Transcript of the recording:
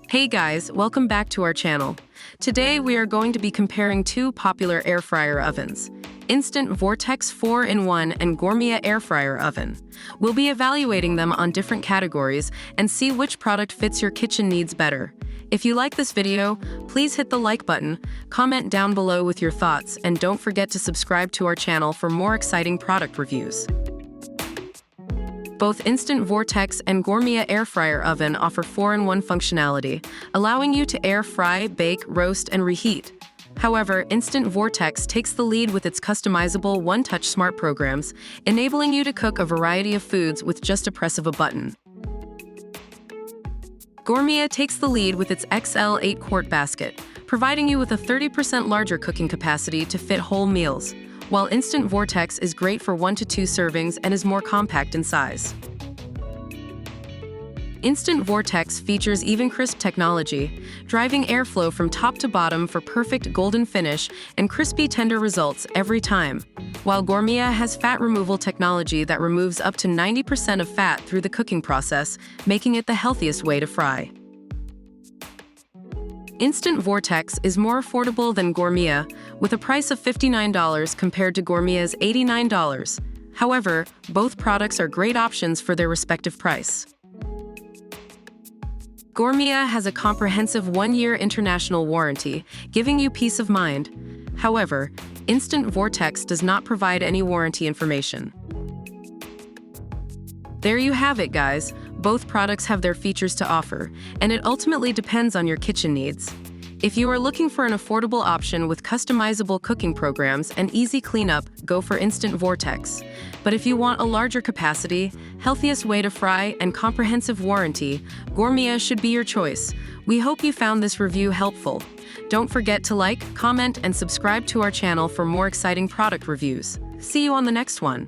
Hey guys, welcome back to our channel. Today we are going to be comparing two popular air fryer ovens, Instant Vortex 4-in-1 and Gourmia air fryer oven. We'll be evaluating them on different categories and see which product fits your kitchen needs better. If you like this video, please hit the like button, comment down below with your thoughts, and don't forget to subscribe to our channel for more exciting product reviews. Both Instant Vortex and Gourmia air fryer oven offer 4-in-1 functionality, allowing you to air fry, bake, roast, and reheat. However, Instant Vortex takes the lead with its customizable one-touch smart programs, enabling you to cook a variety of foods with just a press of a button. Gourmia takes the lead with its XL 8-quart basket, providing you with a 30% larger cooking capacity to fit whole meals, while Instant Vortex is great for 1 to 2 servings and is more compact in size. Instant Vortex features even crisp technology, driving airflow from top to bottom for perfect golden finish and crispy tender results every time, while Gourmia has fat removal technology that removes up to 90% of fat through the cooking process, making it the healthiest way to fry. Instant Vortex is more affordable than Gourmia, with a price of $59 compared to Gourmia's $89. However, both products are great options for their respective price. Gourmia has a comprehensive 1-year international warranty, giving you peace of mind. However, Instant Vortex does not provide any warranty information. There you have it, guys. Both products have their features to offer, and it ultimately depends on your kitchen needs. If you are looking for an affordable option with customizable cooking programs and easy cleanup, go for Instant Vortex. But if you want a larger capacity, healthiest way to fry, and comprehensive warranty, Gourmia should be your choice. We hope you found this review helpful. Don't forget to like, comment, and subscribe to our channel for more exciting product reviews. See you on the next one.